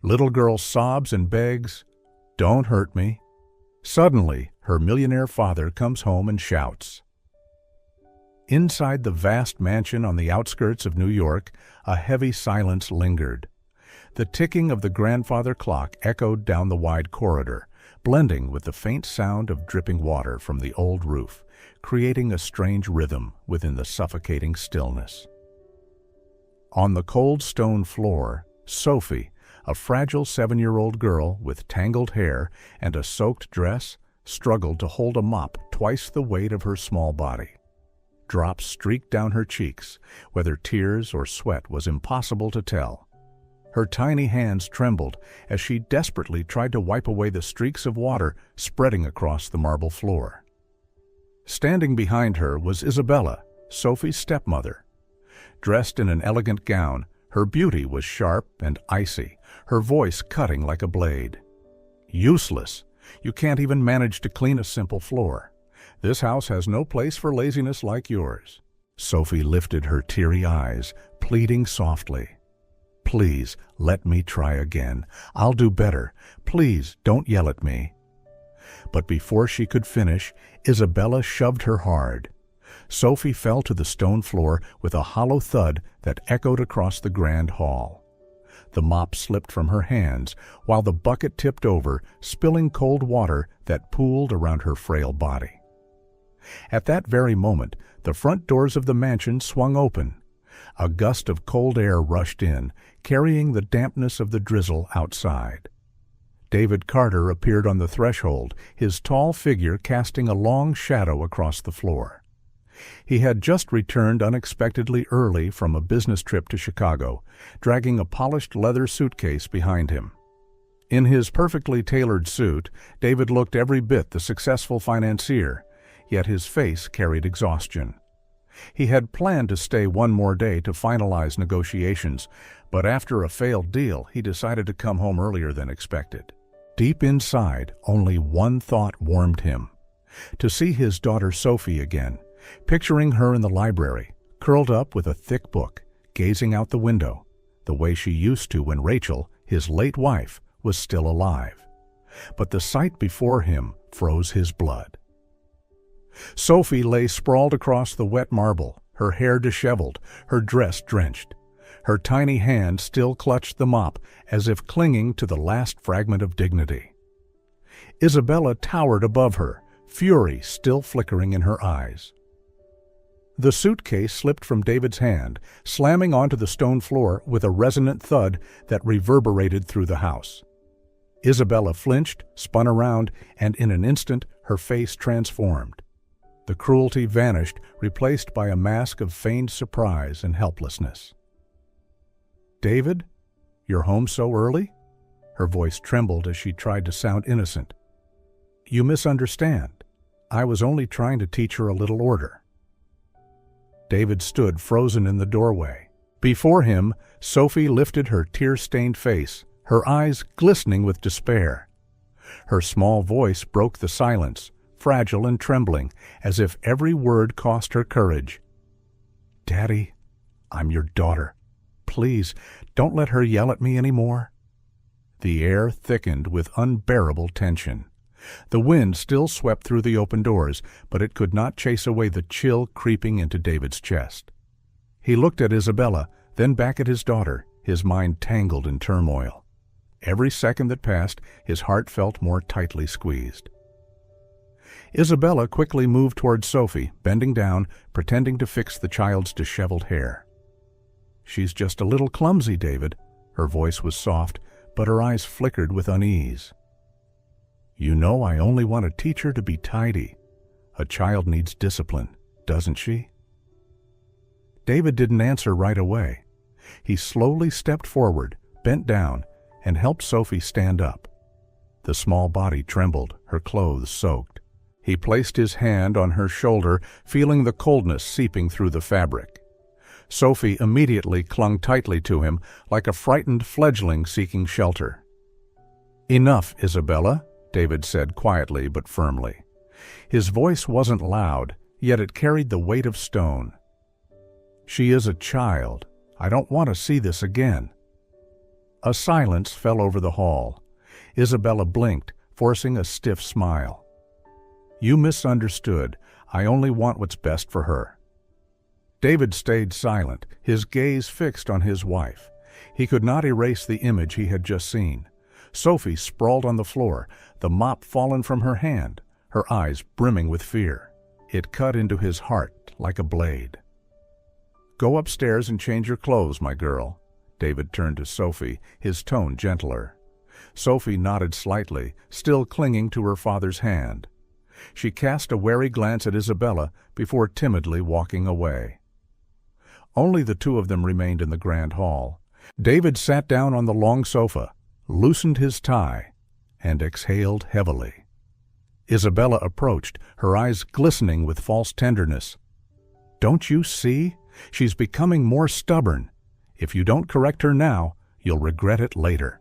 Little girl sobs and begs, "Don't hurt me." Suddenly, her millionaire father comes home and shouts. Inside the vast mansion on the outskirts of New York, a heavy silence lingered. The ticking of the grandfather clock echoed down the wide corridor, blending with the faint sound of dripping water from the old roof, creating a strange rhythm within the suffocating stillness. On the cold stone floor, Sophie, a fragile 7-year-old girl with tangled hair and a soaked dress, struggled to hold a mop twice the weight of her small body. Drops streaked down her cheeks, whether tears or sweat was impossible to tell. Her tiny hands trembled as she desperately tried to wipe away the streaks of water spreading across the marble floor. Standing behind her was Isabella, Sophie's stepmother. Dressed in an elegant gown, her beauty was sharp and icy, her voice cutting like a blade. "Useless! You can't even manage to clean a simple floor. This house has no place for laziness like yours." Sophie lifted her teary eyes, pleading softly. "Please, let me try again. I'll do better. Please, don't yell at me." But before she could finish, Isabella shoved her hard. Sophie fell to the stone floor with a hollow thud that echoed across the grand hall. The mop slipped from her hands, while the bucket tipped over, spilling cold water that pooled around her frail body. At that very moment, the front doors of the mansion swung open. A gust of cold air rushed in, carrying the dampness of the drizzle outside. David Carter appeared on the threshold, his tall figure casting a long shadow across the floor. He had just returned unexpectedly early from a business trip to Chicago, dragging a polished leather suitcase behind him. In his perfectly tailored suit, David looked every bit the successful financier, yet his face carried exhaustion. He had planned to stay one more day to finalize negotiations, but after a failed deal, he decided to come home earlier than expected. Deep inside, only one thought warmed him: to see his daughter Sophie again, picturing her in the library, curled up with a thick book, gazing out the window, the way she used to when Rachel, his late wife, was still alive. But the sight before him froze his blood. Sophie lay sprawled across the wet marble, her hair disheveled, her dress drenched. Her tiny hand still clutched the mop, as if clinging to the last fragment of dignity. Isabella towered above her, fury still flickering in her eyes. The suitcase slipped from David's hand, slamming onto the stone floor with a resonant thud that reverberated through the house. Isabella flinched, spun around, and in an instant her face transformed. The cruelty vanished, replaced by a mask of feigned surprise and helplessness. "David, you're home so early?" Her voice trembled as she tried to sound innocent. "You misunderstand. I was only trying to teach her a little order." David stood frozen in the doorway. Before him, Sophie lifted her tear-stained face, her eyes glistening with despair. Her small voice broke the silence, fragile and trembling, as if every word cost her courage. "Daddy, I'm your daughter. Please, don't let her yell at me anymore." The air thickened with unbearable tension. The wind still swept through the open doors, but it could not chase away the chill creeping into David's chest. He looked at Isabella, then back at his daughter, his mind tangled in turmoil. Every second that passed, his heart felt more tightly squeezed. Isabella quickly moved toward Sophie, bending down, pretending to fix the child's disheveled hair. "She's just a little clumsy, David." Her voice was soft, but her eyes flickered with unease. "You know I only want to teach her to be tidy. A child needs discipline, doesn't she?" David didn't answer right away. He slowly stepped forward, bent down, and helped Sophie stand up. The small body trembled, her clothes soaked. He placed his hand on her shoulder, feeling the coldness seeping through the fabric. Sophie immediately clung tightly to him, like a frightened fledgling seeking shelter. "Enough, Isabella," David said quietly but firmly. His voice wasn't loud, yet it carried the weight of stone. "She is a child. I don't want to see this again." A silence fell over the hall. Isabella blinked, forcing a stiff smile. "You misunderstood. I only want what's best for her." David stayed silent, his gaze fixed on his wife. He could not erase the image he had just seen. Sophie sprawled on the floor, the mop fallen from her hand, her eyes brimming with fear. It cut into his heart like a blade. "Go upstairs and change your clothes, my girl." David turned to Sophie, his tone gentler. Sophie nodded slightly, still clinging to her father's hand. She cast a wary glance at Isabella before timidly walking away. Only the two of them remained in the grand hall. David sat down on the long sofa, loosened his tie, and exhaled heavily. Isabella approached, her eyes glistening with false tenderness. "Don't you see? She's becoming more stubborn. If you don't correct her now, you'll regret it later."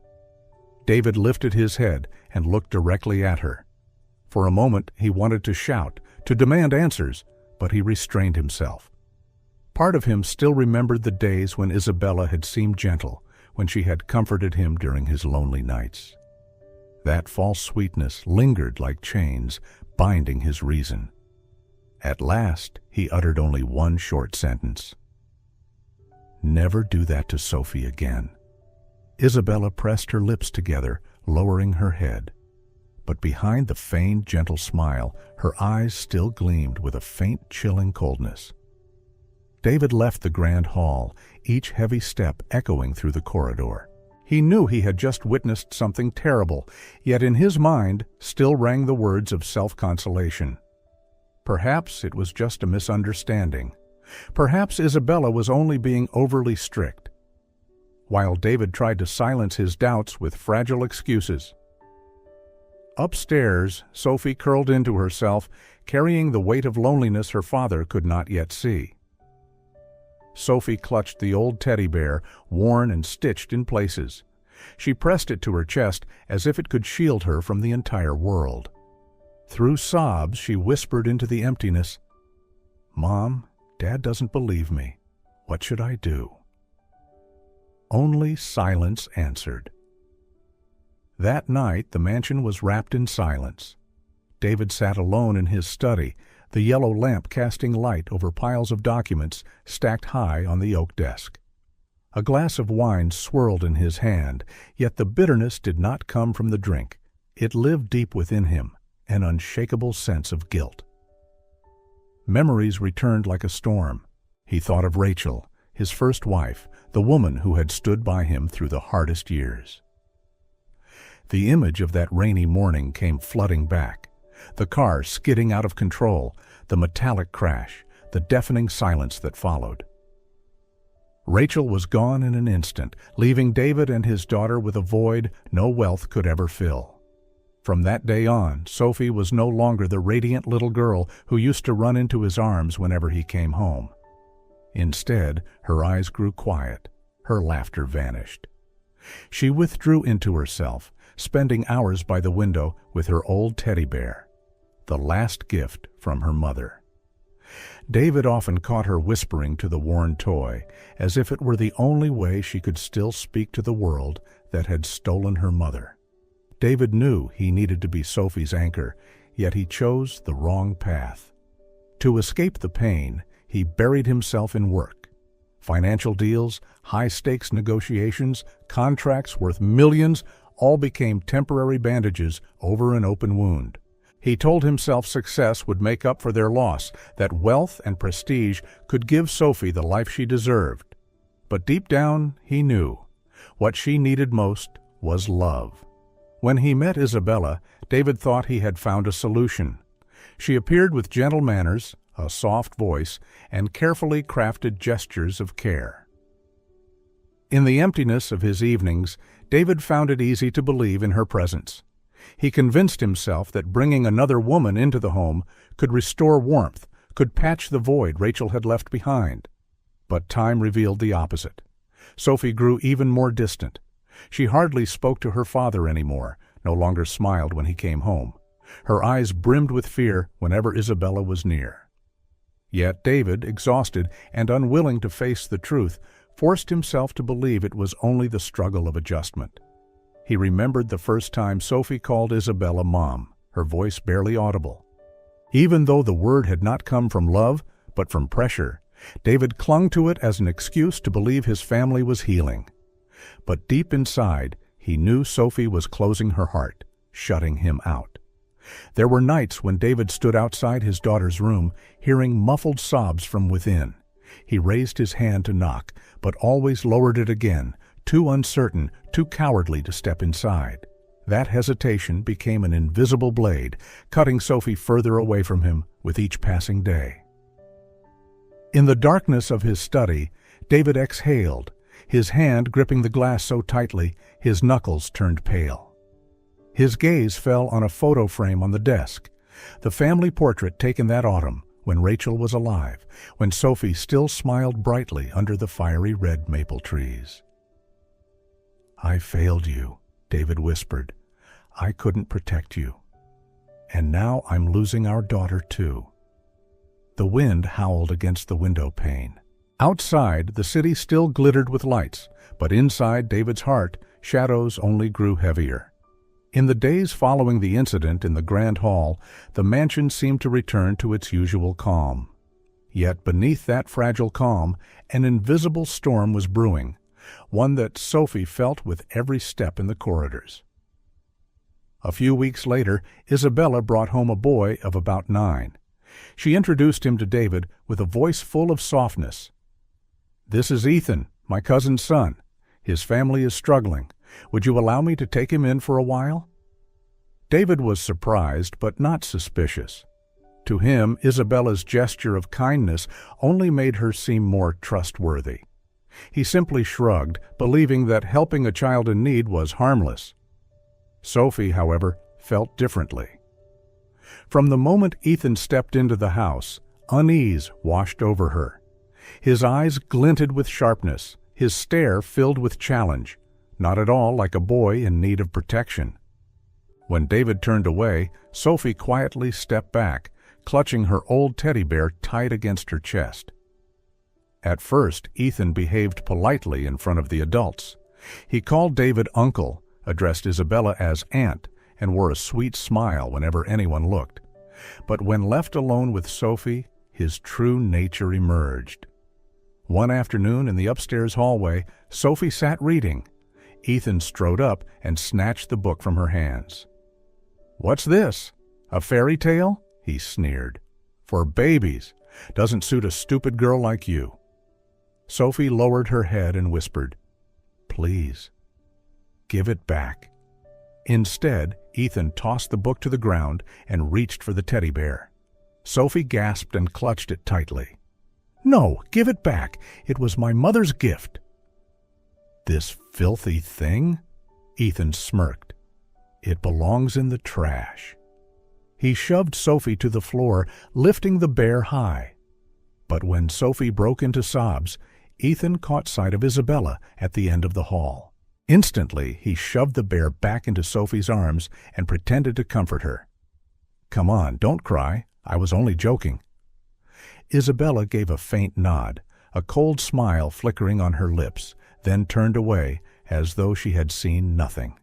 David lifted his head and looked directly at her. For a moment he wanted to shout, to demand answers, but he restrained himself. Part of him still remembered the days when Isabella had seemed gentle, when she had comforted him during his lonely nights. That false sweetness lingered like chains, binding his reason. At last he uttered only one short sentence. "Never do that to Sophie again." Isabella pressed her lips together, lowering her head. But behind the feigned gentle smile, her eyes still gleamed with a faint chilling coldness. David left the grand hall, each heavy step echoing through the corridor. He knew he had just witnessed something terrible, yet in his mind still rang the words of self-consolation. Perhaps it was just a misunderstanding. Perhaps Isabella was only being overly strict. While David tried to silence his doubts with fragile excuses. Upstairs, Sophie curled into herself, carrying the weight of loneliness her father could not yet see. Sophie clutched the old teddy bear, worn and stitched in places. She pressed it to her chest as if it could shield her from the entire world. Through sobs, she whispered into the emptiness, "Mom, Dad doesn't believe me. What should I do?" Only silence answered. That night, the mansion was wrapped in silence. David sat alone in his study, the yellow lamp casting light over piles of documents stacked high on the oak desk. A glass of wine swirled in his hand, yet the bitterness did not come from the drink. It lived deep within him, an unshakable sense of guilt. Memories returned like a storm. He thought of Rachel, his first wife, the woman who had stood by him through the hardest years. The image of that rainy morning came flooding back. The car skidding out of control, the metallic crash, the deafening silence that followed. Rachel was gone in an instant, leaving David and his daughter with a void no wealth could ever fill. From that day on, Sophie was no longer the radiant little girl who used to run into his arms whenever he came home. Instead, her eyes grew quiet, her laughter vanished. She withdrew into herself, spending hours by the window with her old teddy bear, the last gift from her mother. David often caught her whispering to the worn toy, as if it were the only way she could still speak to the world that had stolen her mother. David knew he needed to be Sophie's anchor, yet he chose the wrong path. To escape the pain, he buried himself in work. Financial deals, high-stakes negotiations, contracts worth millions, all became temporary bandages over an open wound. He told himself success would make up for their loss, that wealth and prestige could give Sophie the life she deserved. But deep down, he knew. What she needed most was love. When he met Isabella, David thought he had found a solution. She appeared with gentle manners, a soft voice, and carefully crafted gestures of care. In the emptiness of his evenings, David found it easy to believe in her presence. He convinced himself that bringing another woman into the home could restore warmth, could patch the void Rachel had left behind. But time revealed the opposite. Sophie grew even more distant. She hardly spoke to her father anymore, no longer smiled when he came home. Her eyes brimmed with fear whenever Isabella was near. Yet David, exhausted and unwilling to face the truth, forced himself to believe it was only the struggle of adjustment. He remembered the first time Sophie called Isabella Mom, her voice barely audible. Even though the word had not come from love, but from pressure, David clung to it as an excuse to believe his family was healing. But deep inside, he knew Sophie was closing her heart, shutting him out. There were nights when David stood outside his daughter's room, hearing muffled sobs from within. He raised his hand to knock, but always lowered it again, too uncertain, too cowardly to step inside. That hesitation became an invisible blade, cutting Sophie further away from him with each passing day. In the darkness of his study, David exhaled, his hand gripping the glass so tightly his knuckles turned pale. His gaze fell on a photo frame on the desk, the family portrait taken that autumn when Rachel was alive, when Sophie still smiled brightly under the fiery red maple trees. "I failed you," David whispered. "I couldn't protect you. And now I'm losing our daughter too." The wind howled against the window pane. Outside, the city still glittered with lights, but inside David's heart, shadows only grew heavier. In the days following the incident in the Grand Hall, the mansion seemed to return to its usual calm. Yet beneath that fragile calm, an invisible storm was brewing, one that Sophie felt with every step in the corridors. A few weeks later, Isabella brought home a boy of about 9. She introduced him to David with a voice full of softness. "This is Ethan, my cousin's son. His family is struggling. Would you allow me to take him in for a while?" David was surprised, but not suspicious. To him, Isabella's gesture of kindness only made her seem more trustworthy. He simply shrugged, believing that helping a child in need was harmless. Sophie, however, felt differently. From the moment Ethan stepped into the house, unease washed over her. His eyes glinted with sharpness, his stare filled with challenge, not at all like a boy in need of protection. When David turned away, Sophie quietly stepped back, clutching her old teddy bear tight against her chest. At first, Ethan behaved politely in front of the adults. He called David uncle, addressed Isabella as aunt, and wore a sweet smile whenever anyone looked. But when left alone with Sophie, his true nature emerged. One afternoon in the upstairs hallway, Sophie sat reading. Ethan strode up and snatched the book from her hands. "What's this? A fairy tale?" he sneered. "For babies. Doesn't suit a stupid girl like you." Sophie lowered her head and whispered, "Please, give it back." Instead, Ethan tossed the book to the ground and reached for the teddy bear. Sophie gasped and clutched it tightly. "No, give it back. It was my mother's gift." "This filthy thing?" Ethan smirked. "It belongs in the trash." He shoved Sophie to the floor, lifting the bear high. But when Sophie broke into sobs, Ethan caught sight of Isabella at the end of the hall. Instantly, he shoved the bear back into Sophie's arms and pretended to comfort her. "Come on, don't cry. I was only joking." Isabella gave a faint nod, a cold smile flickering on her lips, then turned away as though she had seen nothing.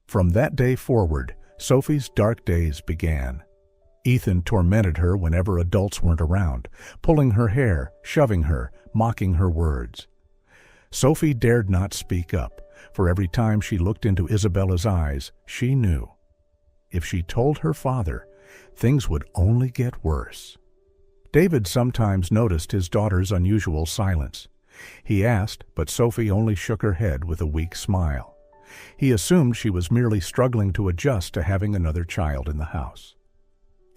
From that day forward, Sophie's dark days began. Ethan tormented her whenever adults weren't around, pulling her hair, shoving her, mocking her words. Sophie dared not speak up, for every time she looked into Isabella's eyes, she knew. If she told her father, things would only get worse. David sometimes noticed his daughter's unusual silence. He asked, but Sophie only shook her head with a weak smile. He assumed she was merely struggling to adjust to having another child in the house.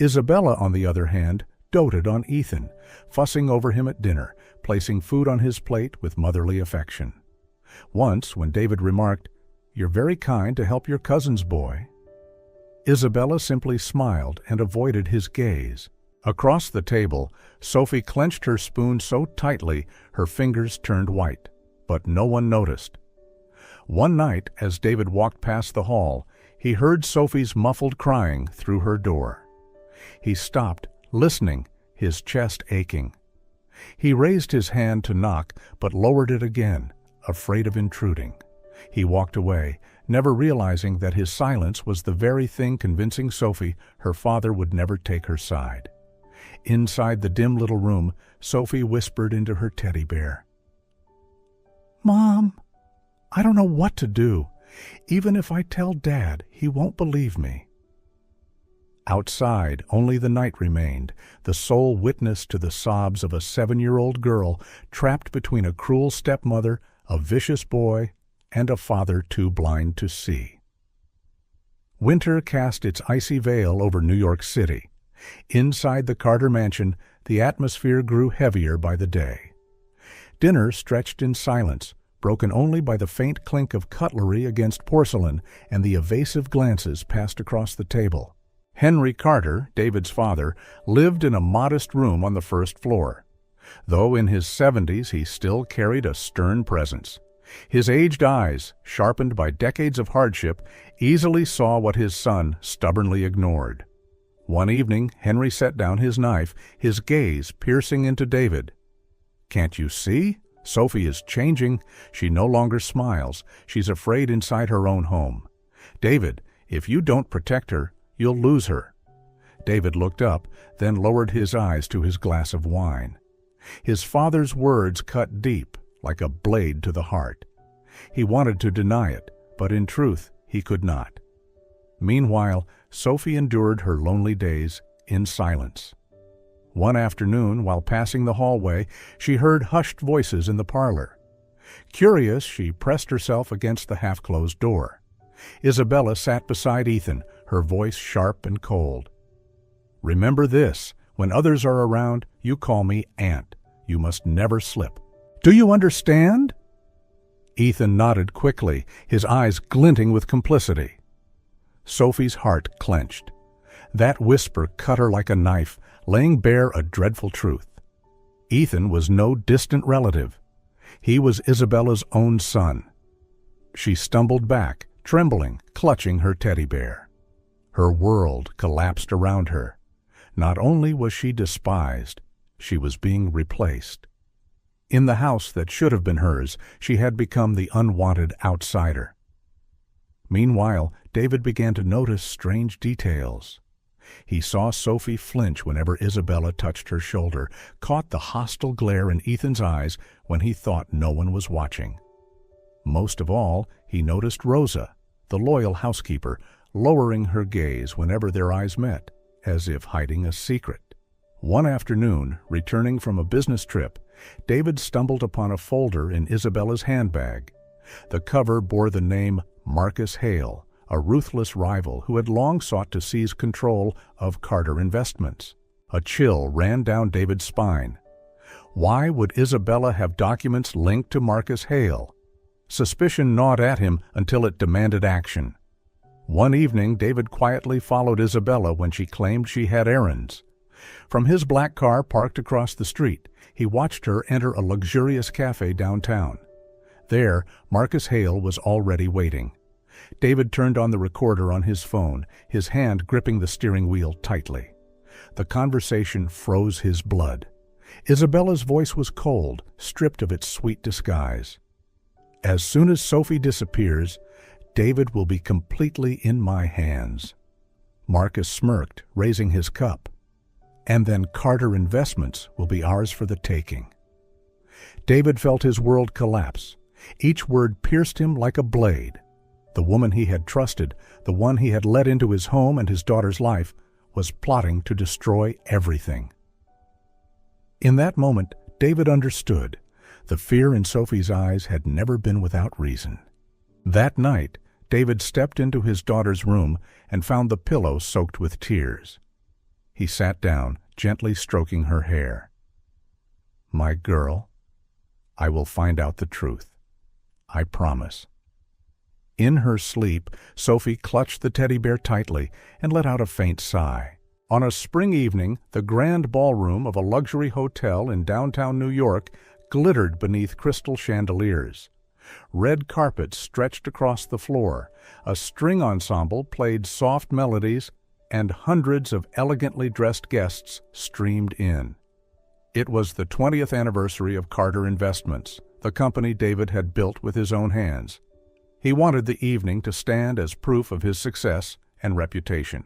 Isabella, on the other hand, doted on Ethan, fussing over him at dinner, placing food on his plate with motherly affection. Once, when David remarked, "You're very kind to help your cousin's boy," Isabella simply smiled and avoided his gaze. Across the table, Sophie clenched her spoon so tightly her fingers turned white, but no one noticed. One night, as David walked past the hall, he heard Sophie's muffled crying through her door. He stopped, listening, his chest aching. He raised his hand to knock, but lowered it again, afraid of intruding. He walked away, never realizing that his silence was the very thing convincing Sophie her father would never take her side. Inside the dim little room, Sophie whispered into her teddy bear, "Mom, I don't know what to do. Even if I tell Dad, he won't believe me." Outside, only the night remained, the sole witness to the sobs of a 7-year-old girl trapped between a cruel stepmother, a vicious boy, and a father too blind to see. Winter cast its icy veil over New York City. Inside the Carter mansion, the atmosphere grew heavier by the day. Dinner stretched in silence, broken only by the faint clink of cutlery against porcelain and the evasive glances passed across the table. Henry Carter, David's father, lived in a modest room on the first floor. Though in his 70s, he still carried a stern presence. His aged eyes, sharpened by decades of hardship, easily saw what his son stubbornly ignored. One evening, Henry set down his knife, his gaze piercing into David. "Can't you see? Sophie is changing. She no longer smiles. She's afraid inside her own home. David, if you don't protect her, you'll lose her." David looked up, then lowered his eyes to his glass of wine. His father's words cut deep, like a blade to the heart. He wanted to deny it, but in truth he could not. Meanwhile, Sophie endured her lonely days in silence. One afternoon, while passing the hallway, she heard hushed voices in the parlor. Curious, she pressed herself against the half-closed door. Isabella sat beside Ethan, her voice sharp and cold. "Remember this, when others are around, you call me Aunt. You must never slip. Do you understand?" Ethan nodded quickly, his eyes glinting with complicity. Sophie's heart clenched. That whisper cut her like a knife, laying bare a dreadful truth. Ethan was no distant relative. He was Isabella's own son. She stumbled back, trembling, clutching her teddy bear. Her world collapsed around her. Not only was she despised, she was being replaced. In the house that should have been hers, she had become the unwanted outsider. Meanwhile, David began to notice strange details. He saw Sophie flinch whenever Isabella touched her shoulder, caught the hostile glare in Ethan's eyes when he thought no one was watching. Most of all, he noticed Rosa, the loyal housekeeper, lowering her gaze whenever their eyes met, as if hiding a secret. One afternoon, returning from a business trip, David stumbled upon a folder in Isabella's handbag. The cover bore the name Marcus Hale, a ruthless rival who had long sought to seize control of Carter Investments. A chill ran down David's spine. Why would Isabella have documents linked to Marcus Hale? Suspicion gnawed at him until it demanded action. One evening, David quietly followed Isabella when she claimed she had errands. From his black car parked across the street, he watched her enter a luxurious cafe downtown. There, Marcus Hale was already waiting. David turned on the recorder on his phone, his hand gripping the steering wheel tightly. The conversation froze his blood. Isabella's voice was cold, stripped of its sweet disguise. "As soon as Sophie disappears, David will be completely in my hands." Marcus smirked, raising his cup. "And then Carter Investments will be ours for the taking." David felt his world collapse. Each word pierced him like a blade. The woman he had trusted, the one he had let into his home and his daughter's life, was plotting to destroy everything. In that moment, David understood. The fear in Sophie's eyes had never been without reason. That night, David stepped into his daughter's room and found the pillow soaked with tears. He sat down, gently stroking her hair. "My girl, I will find out the truth. I promise." In her sleep, Sophie clutched the teddy bear tightly and let out a faint sigh. On a spring evening, the grand ballroom of a luxury hotel in downtown New York glittered beneath crystal chandeliers. Red carpets stretched across the floor, a string ensemble played soft melodies, and hundreds of elegantly dressed guests streamed in. It was the 20th anniversary of Carter Investments, the company David had built with his own hands. He wanted the evening to stand as proof of his success and reputation.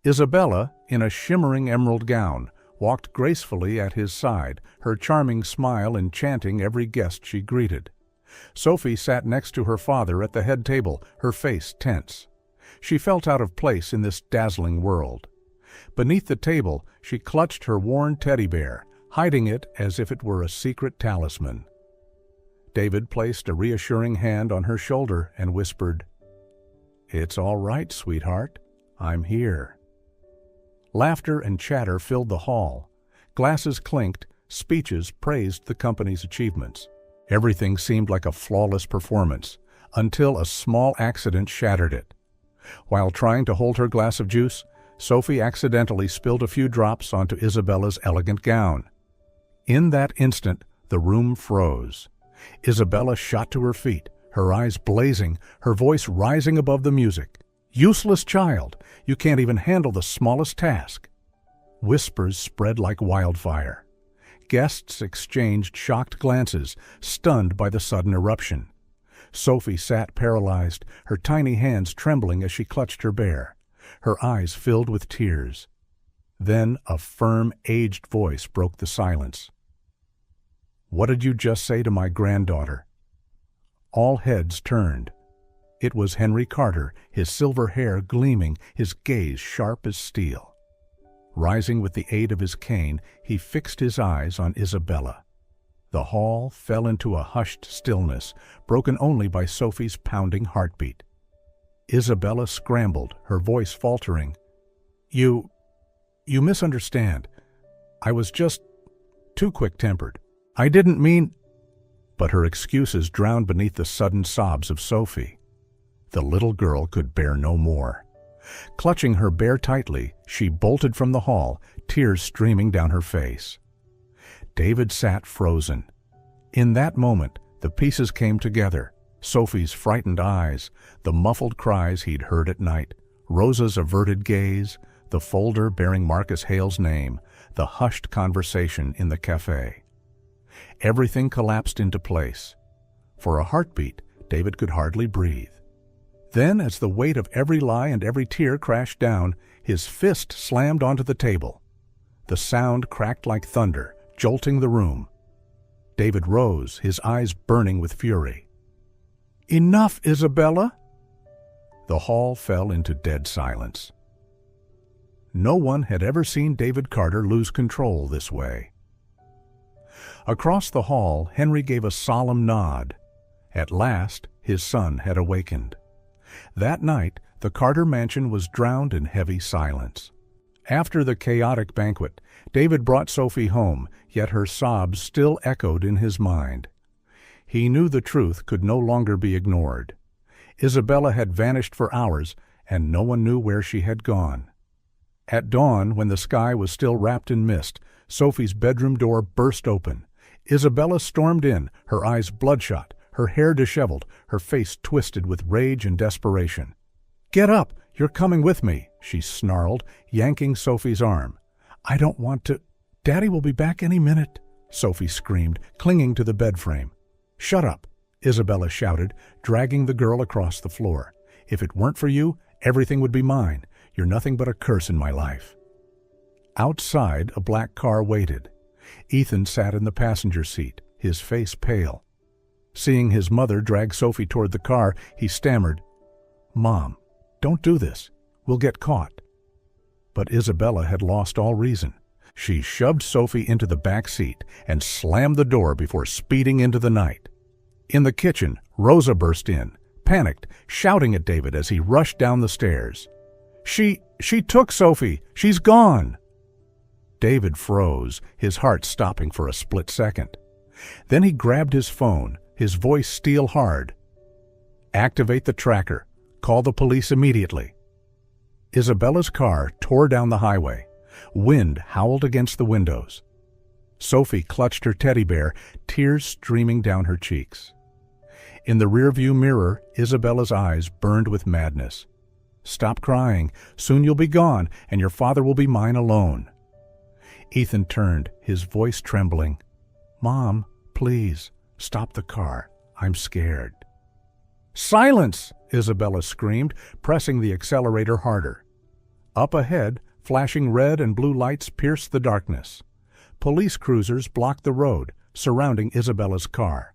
Isabella, in a shimmering emerald gown, walked gracefully at his side, her charming smile enchanting every guest she greeted. Sophie sat next to her father at the head table, her face tense. She felt out of place in this dazzling world. Beneath the table, she clutched her worn teddy bear, hiding it as if it were a secret talisman. David placed a reassuring hand on her shoulder and whispered, "It's all right, sweetheart. I'm here." Laughter and chatter filled the hall. Glasses clinked, speeches praised the company's achievements. Everything seemed like a flawless performance, until a small accident shattered it. While trying to hold her glass of juice, Sophie accidentally spilled a few drops onto Isabella's elegant gown. In that instant, the room froze. Isabella shot to her feet, her eyes blazing, her voice rising above the music. "Useless child! You can't even handle the smallest task!" Whispers spread like wildfire. Guests exchanged shocked glances, stunned by the sudden eruption. Sophie sat paralyzed, her tiny hands trembling as she clutched her bear. Her eyes filled with tears. Then a firm, aged voice broke the silence. "What did you just say to my granddaughter?" All heads turned. It was Henry Carter, his silver hair gleaming, his gaze sharp as steel. Rising with the aid of his cane, he fixed his eyes on Isabella. The hall fell into a hushed stillness, broken only by Sophie's pounding heartbeat. Isabella scrambled, her voice faltering. You misunderstand. I was just too quick-tempered. I didn't mean—" But her excuses drowned beneath the sudden sobs of Sophie. The little girl could bear no more. Clutching her bear tightly, she bolted from the hall, tears streaming down her face. David sat frozen. In that moment, the pieces came together. Sophie's frightened eyes, the muffled cries he'd heard at night, Rosa's averted gaze, the folder bearing Marcus Hale's name, the hushed conversation in the cafe. Everything collapsed into place. For a heartbeat, David could hardly breathe. Then, as the weight of every lie and every tear crashed down, his fist slammed onto the table. The sound cracked like thunder, jolting the room. David rose, his eyes burning with fury. "Enough, Isabella!" The hall fell into dead silence. No one had ever seen David Carter lose control this way. Across the hall, Henry gave a solemn nod. At last, his son had awakened. That night, the Carter mansion was drowned in heavy silence. After the chaotic banquet, David brought Sophie home, yet her sobs still echoed in his mind. He knew the truth could no longer be ignored. Isabella had vanished for hours, and no one knew where she had gone. At dawn, when the sky was still wrapped in mist, Sophie's bedroom door burst open. Isabella stormed in, her eyes bloodshot, her hair disheveled, her face twisted with rage and desperation. "Get up! You're coming with me!" she snarled, yanking Sophie's arm. "I don't want to—" "Daddy will be back any minute," Sophie screamed, clinging to the bed frame. "Shut up!" Isabella shouted, dragging the girl across the floor. "If it weren't for you, everything would be mine. You're nothing but a curse in my life." Outside, a black car waited. Ethan sat in the passenger seat, his face pale. Seeing his mother drag Sophie toward the car, he stammered, "Mom, don't do this. We'll get caught." But Isabella had lost all reason. She shoved Sophie into the back seat and slammed the door before speeding into the night. In the kitchen, Rosa burst in, panicked, shouting at David as he rushed down the stairs. She took Sophie! She's gone!" David froze, his heart stopping for a split second. Then he grabbed his phone, his voice steel hard. "Activate the tracker. Call the police immediately." Isabella's car tore down the highway. Wind howled against the windows. Sophie clutched her teddy bear, tears streaming down her cheeks. In the rearview mirror, Isabella's eyes burned with madness. "Stop crying. Soon you'll be gone, and your father will be mine alone." Ethan turned, his voice trembling. "Mom, please, stop the car. I'm scared." "Silence!" Isabella screamed, pressing the accelerator harder. Up ahead, flashing red and blue lights pierced the darkness. Police cruisers blocked the road, surrounding Isabella's car.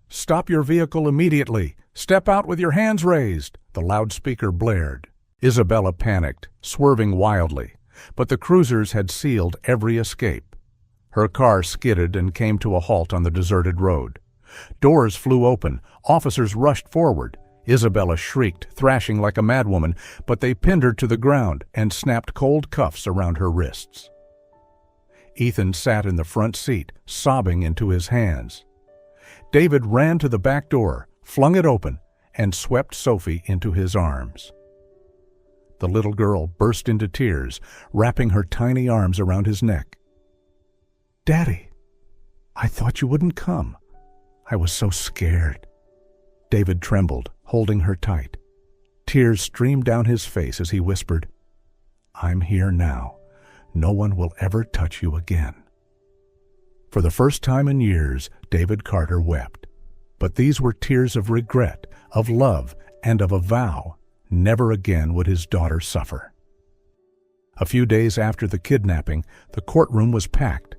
"Stop your vehicle immediately! Step out with your hands raised!" the loudspeaker blared. Isabella panicked, swerving wildly, but the cruisers had sealed every escape. Her car skidded and came to a halt on the deserted road. Doors flew open, officers rushed forward. Isabella shrieked, thrashing like a madwoman, but they pinned her to the ground and snapped cold cuffs around her wrists. Ethan sat in the front seat, sobbing into his hands. David ran to the back door, flung it open, and swept Sophie into his arms. The little girl burst into tears, wrapping her tiny arms around his neck. "Daddy, I thought you wouldn't come. I was so scared." David trembled, holding her tight. Tears streamed down his face as he whispered, "I'm here now. No one will ever touch you again." For the first time in years, David Carter wept. But these were tears of regret, of love, and of a vow. Never again would his daughter suffer. A few days after the kidnapping, the courtroom was packed.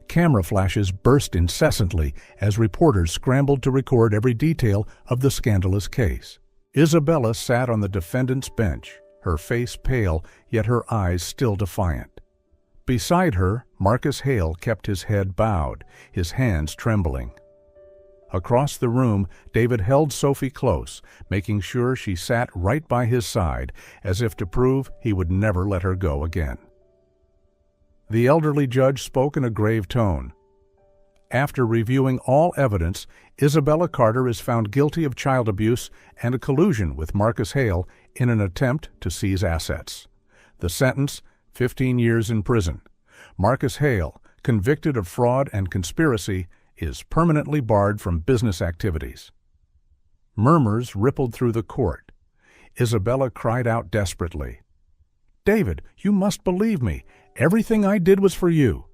Camera flashes burst incessantly as reporters scrambled to record every detail of the scandalous case. Isabella sat on the defendant's bench, her face pale, yet her eyes still defiant. Beside her, Marcus Hale kept his head bowed, his hands trembling. Across the room, David held Sophie close, making sure she sat right by his side, as if to prove he would never let her go again. The elderly judge spoke in a grave tone. After reviewing all evidence, Isabella Carter is found guilty of child abuse and a collusion with Marcus Hale in an attempt to seize assets. The sentence, 15 years in prison. Marcus Hale, convicted of fraud and conspiracy, is permanently barred from business activities. Murmurs rippled through the court. Isabella cried out desperately, "David, you must believe me. Everything I did was for you."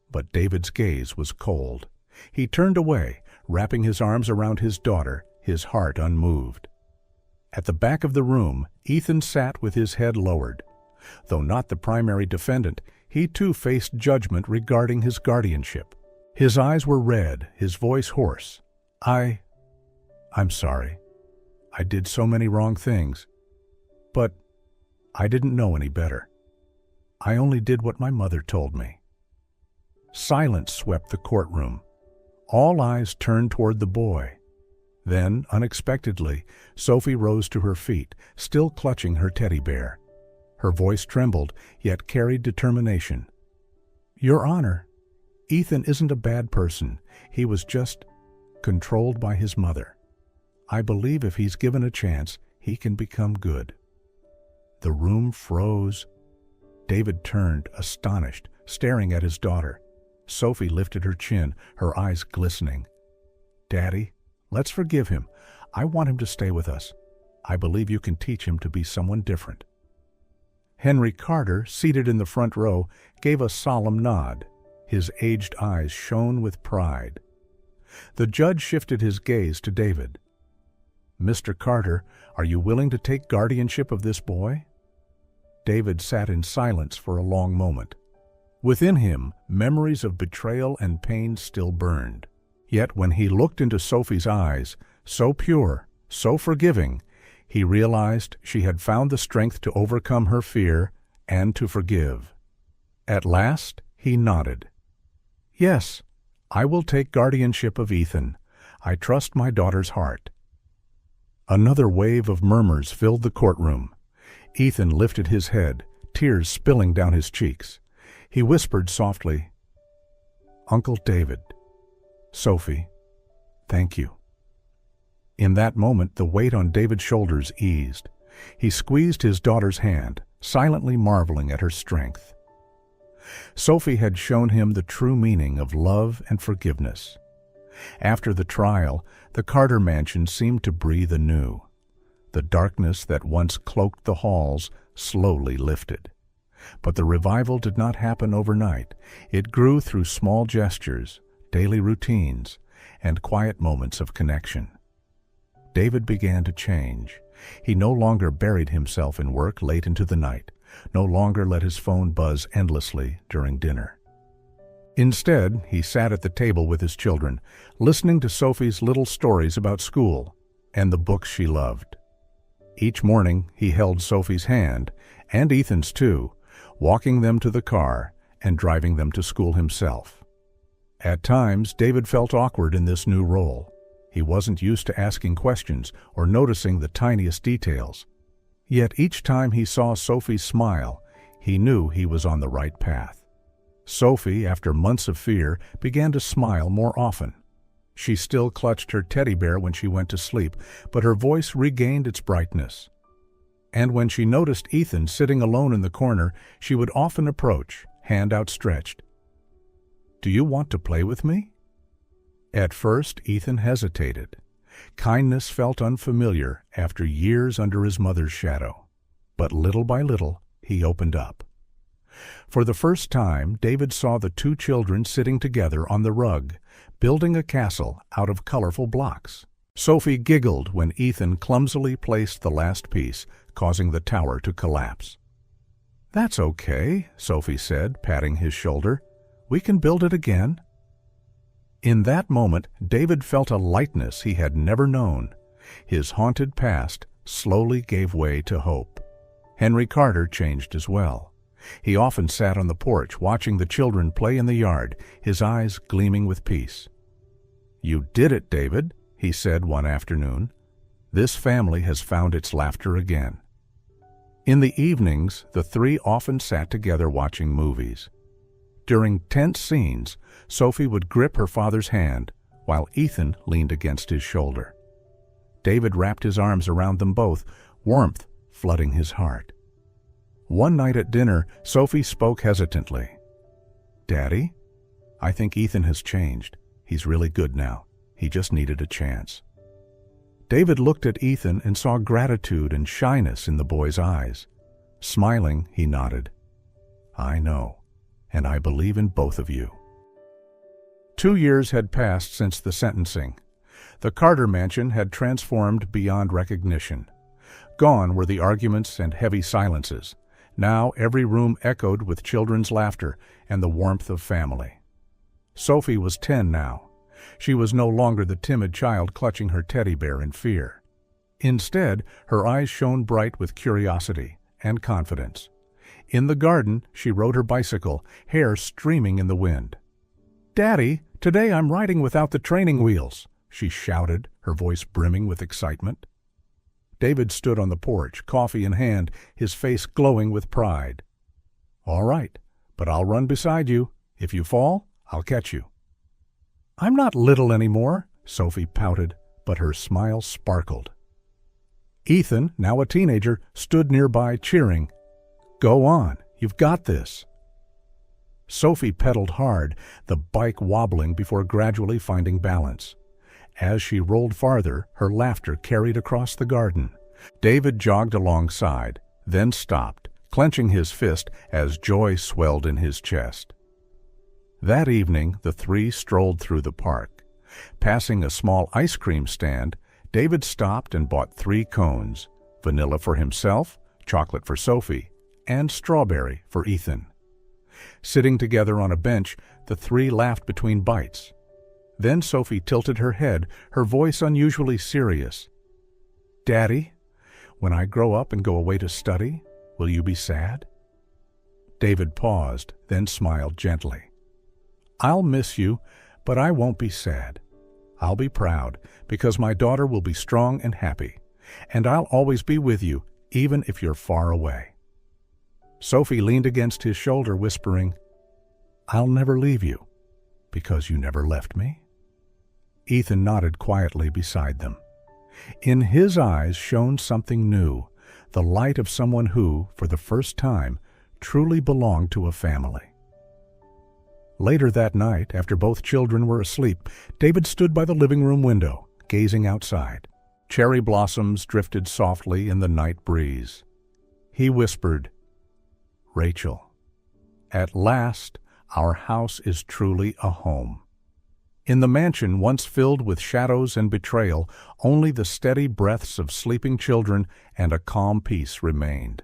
But David's gaze was cold. He turned away, wrapping his arms around his daughter, his heart unmoved. At the back of the room, Ethan sat with his head lowered. Though not the primary defendant, he too faced judgment regarding his guardianship. His eyes were red, his voice hoarse. I'm sorry. I did so many wrong things. But I didn't know any better. I only did what my mother told me." Silence swept the courtroom. All eyes turned toward the boy. Then, unexpectedly, Sophie rose to her feet, still clutching her teddy bear. Her voice trembled, yet carried determination. "Your Honor, Ethan isn't a bad person. He was just controlled by his mother. I believe if he's given a chance, he can become good." The room froze. David turned, astonished, staring at his daughter. Sophie lifted her chin, her eyes glistening. "Daddy, let's forgive him. I want him to stay with us. I believe you can teach him to be someone different." Henry Carter, seated in the front row, gave a solemn nod. His aged eyes shone with pride. The judge shifted his gaze to David. "Mr. Carter, are you willing to take guardianship of this boy?" David sat in silence for a long moment. Within him, memories of betrayal and pain still burned. Yet when he looked into Sophie's eyes, so pure, so forgiving, he realized she had found the strength to overcome her fear and to forgive. At last, he nodded. "Yes, I will take guardianship of Ethan. I trust my daughter's heart." Another wave of murmurs filled the courtroom. Ethan lifted his head, tears spilling down his cheeks. He whispered softly, "Uncle David, Sophie, thank you." In that moment, the weight on David's shoulders eased. He squeezed his daughter's hand, silently marveling at her strength. Sophie had shown him the true meaning of love and forgiveness. After the trial, the Carter mansion seemed to breathe anew. The darkness that once cloaked the halls slowly lifted. But the revival did not happen overnight. It grew through small gestures, daily routines, and quiet moments of connection. David began to change. He no longer buried himself in work late into the night, no longer let his phone buzz endlessly during dinner. Instead, he sat at the table with his children, listening to Sophie's little stories about school and the books she loved. Each morning, he held Sophie's hand, and Ethan's too, walking them to the car and driving them to school himself. At times, David felt awkward in this new role. He wasn't used to asking questions or noticing the tiniest details. Yet each time he saw Sophie smile, he knew he was on the right path. Sophie, after months of fear, began to smile more often. She still clutched her teddy bear when she went to sleep, but her voice regained its brightness. And when she noticed Ethan sitting alone in the corner, she would often approach, hand outstretched. "Do you want to play with me?" At first, Ethan hesitated. Kindness felt unfamiliar after years under his mother's shadow. But little by little, he opened up. For the first time, David saw the two children sitting together on the rug, building a castle out of colorful blocks. Sophie giggled when Ethan clumsily placed the last piece, causing the tower to collapse. "That's okay," Sophie said, patting his shoulder. "We can build it again." In that moment, David felt a lightness he had never known. His haunted past slowly gave way to hope. Henry Carter changed as well. He often sat on the porch watching the children play in the yard, his eyes gleaming with peace. "You did it, David," he said one afternoon. "This family has found its laughter again." In the evenings, the three often sat together watching movies. During tense scenes, Sophie would grip her father's hand, while Ethan leaned against his shoulder. David wrapped his arms around them both, warmth flooding his heart. One night at dinner, Sophie spoke hesitantly. "Daddy, I think Ethan has changed. He's really good now. He just needed a chance." David looked at Ethan and saw gratitude and shyness in the boy's eyes. Smiling, he nodded. "I know, and I believe in both of you." 2 years had passed since the sentencing. The Carter mansion had transformed beyond recognition. Gone were the arguments and heavy silences. Now every room echoed with children's laughter and the warmth of family. Sophie was 10 now. She was no longer the timid child clutching her teddy bear in fear. Instead, her eyes shone bright with curiosity and confidence. In the garden, she rode her bicycle, hair streaming in the wind. "Daddy, today I'm riding without the training wheels," she shouted, her voice brimming with excitement. David stood on the porch, coffee in hand, his face glowing with pride. "All right, but I'll run beside you. If you fall, I'll catch you." "I'm not little anymore," Sophie pouted, but her smile sparkled. Ethan, now a teenager, stood nearby cheering. "Go on, you've got this." Sophie pedaled hard, the bike wobbling before gradually finding balance. As she rolled farther, her laughter carried across the garden. David jogged alongside, then stopped, clenching his fist as joy swelled in his chest. That evening, the three strolled through the park. Passing a small ice cream stand, David stopped and bought 3 cones, vanilla for himself, chocolate for Sophie, and strawberry for Ethan. Sitting together on a bench, the three laughed between bites. Then Sophie tilted her head, her voice unusually serious. "Daddy, when I grow up and go away to study, will you be sad?" David paused, then smiled gently. "I'll miss you, but I won't be sad. I'll be proud, because my daughter will be strong and happy, and I'll always be with you, even if you're far away." Sophie leaned against his shoulder, whispering, "I'll never leave you, because you never left me." Ethan nodded quietly beside them. In his eyes shone something new, the light of someone who, for the first time, truly belonged to a family. Later that night, after both children were asleep, David stood by the living room window, gazing outside. Cherry blossoms drifted softly in the night breeze. He whispered, Rachel. At last, our house is truly a home. In the mansion once filled with shadows and betrayal, only the steady breaths of sleeping children and a calm peace remained.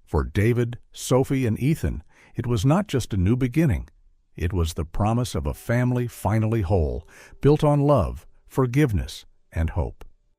For David, Sophie, and Ethan, it was not just a new beginning. It was the promise of a family finally whole, built on love, forgiveness, and hope.